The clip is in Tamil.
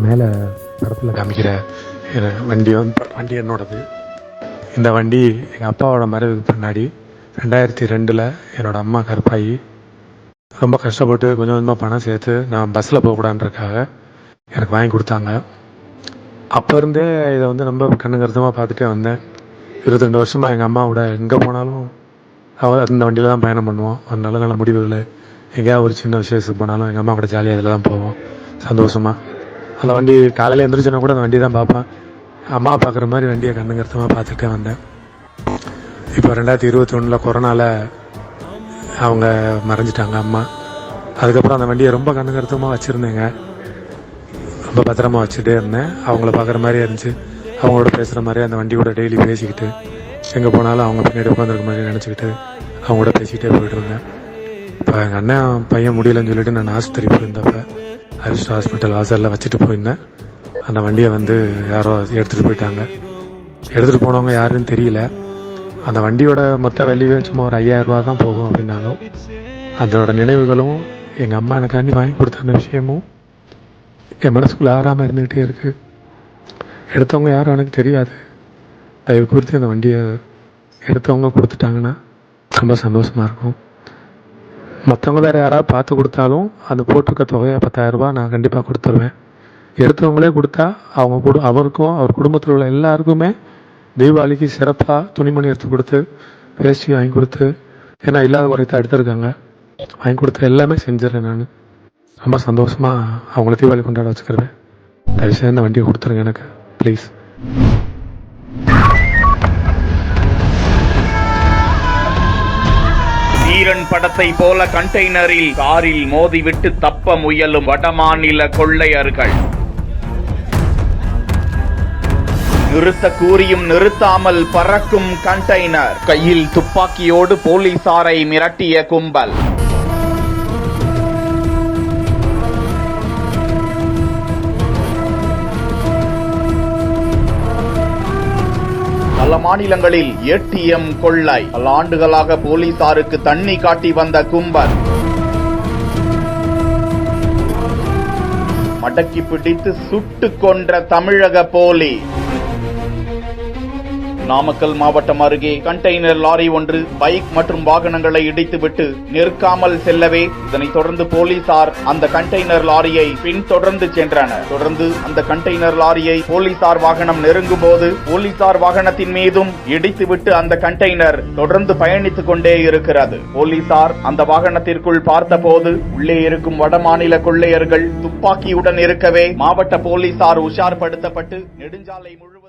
மேலே படத்தில் காமிக்கிற வண்டி என்னோடது. இந்த வண்டி எங்கள் அப்பாவோட மறைவுக்கு பின்னாடி 2002 என்னோடய அம்மா கருப்பாயி ரொம்ப கஷ்டப்பட்டு கொஞ்சம் கொஞ்சமாக பணம் சேர்த்து நான் பஸ்ஸில் போகக்கூடாதுன்றக்காக எனக்கு வாங்கி கொடுத்தாங்க. அப்போ இருந்தே இதை ரொம்ப கண்ணு கருத்தமாக பார்த்துட்டே வந்தேன். 22 வருஷமாக எங்கள் அம்மாவோட எங்கே போனாலும் அந்த வண்டியில் தான் பயணம் பண்ணுவோம். ஒரு நல்ல நல்ல முடிவுகள், எங்கேயாவது ஒரு சின்ன விசேஷத்துக்கு போனாலும் எங்கள் அம்மா கூட ஜாலியாக இதில் தான் போவோம் சந்தோஷமாக. அந்த வண்டி காலையில் எழுந்திரிச்சோன்னா கூட அந்த வண்டி தான் பார்ப்பேன். அம்மா பார்க்குற மாதிரி வண்டியை கண்ணுங்கருத்தமாக பார்த்துட்டே வந்தேன். இப்போ 2021 கொரோனாவில் அவங்க மறைஞ்சிட்டாங்க அம்மா. அதுக்கப்புறம் அந்த வண்டியை ரொம்ப கண்ணுங்கருத்தமாக வச்சுருந்தேங்க. ரொம்ப பத்திரமா வச்சுட்டே இருந்தேன். அவங்கள பார்க்குற மாதிரியே இருந்துச்சு. அவங்களோட பேசுகிற மாதிரி அந்த வண்டி கூட டெய்லி பேசிக்கிட்டு எங்கே போனாலும் அவங்க பின்னாடி உட்காந்துருக்க மாதிரி நினச்சிக்கிட்டு அவங்களோட பேசிக்கிட்டே போய்ட்டு இருந்தேன். இப்போ எங்கள் அண்ணன் பையன் முடியலன்னு சொல்லிட்டு நான் ஆஸ்பத்திரி போயிருந்தப்போ அரிஸ்ட் ஹாஸ்பிட்டல் வாசலில் வச்சுட்டு போயிருந்தேன். அந்த வண்டியை யாரோ எடுத்துகிட்டு போயிட்டாங்க. எடுத்துகிட்டு போனவங்க யாருன்னு தெரியல. அந்த வண்டியோட மொத்த வெளியே சும்மா ஒரு 5000 ரூபா தான் போகும் அப்படின்னாலும் அதோட நினைவுகளும் எங்கள் அம்மா எனக்காண்டி வாங்கி கொடுத்த அந்த விஷயமும் என் மனசுக்குள்ளே ஆறாமல் இருந்துக்கிட்டே இருக்குது. எடுத்தவங்க யாரும் எனக்கு தெரியாது. தயவு குறித்து அந்த வண்டியை எடுத்தவங்க கொடுத்துட்டாங்கன்னா ரொம்ப சந்தோஷமாக இருக்கும். மற்றவங்க வேறு யாராவது பார்த்து கொடுத்தாலும் அந்த போட்டிருக்க தொகையை 10,000 ரூபா நான் கண்டிப்பாக கொடுத்துருவேன். எடுத்தவங்களே கொடுத்தா அவருக்கும் அவர் குடும்பத்தில் உள்ள எல்லாருக்குமே தீபாவளிக்கு சிறப்பாக துணிமணி எடுத்து கொடுத்து வேஷ்டி வாங்கி கொடுத்து, ஏன்னா இல்லாத குறைத்த எடுத்துருக்காங்க, வாங்கி கொடுத்து எல்லாமே செஞ்சிடறேன். நான் ரொம்ப சந்தோஷமாக அவங்கள தீபாவளி கொண்டாட வச்சுக்கிறேன். தயவுசெய்து இந்த வண்டியை கொடுத்துருங்க எனக்கு ப்ளீஸ். வீரன் படத்தை போல கண்டெய்னரில் காரில் மோதிவிட்டு தப்ப முயலும் வடமாநில கொள்ளையர்கள். நிறுத்த கூறியும் நிறுத்தாமல் பறக்கும் கண்டெய்னர். கையில் துப்பாக்கியோடு போலீசாரை மிரட்டிய கும்பல். பல மாநிலங்களில் ஏடிஎம் கொள்ளை. பல ஆண்டுகளாக போலீசாருக்கு தண்ணி காட்டி வந்த கும்பல் மடக்கி பிடித்து சுட்டு கொன்ற தமிழக போலீஸ். நாமக்கல் மாவட்டம் அருகே கண்டெய்னர் லாரி ஒன்று பைக் மற்றும் வாகனங்களை இடித்துவிட்டு நிற்காமல் செல்லவே, இதனைத் தொடர்ந்து போலீசார் அந்த கண்டெய்னர் லாரியை பின்தொடர்ந்து சென்றனர். தொடர்ந்து அந்த கண்டெய்னர் லாரியை போலீசார் வாகனம் நெருங்கும் போது போலீசார் வாகனத்தின் மீதும் இடித்துவிட்டு அந்த கண்டெய்னர் தொடர்ந்து பயணித்துக் கொண்டே இருக்கிறது. போலீசார் அந்த வாகனத்திற்குள் பார்த்தபோது உள்ளே இருக்கும் வடமாநில கொள்ளையர்கள் துப்பாக்கியுடன் இருக்கவே மாவட்ட போலீசார் உஷார்படுத்தப்பட்டு நெடுஞ்சாலை முழுவதும்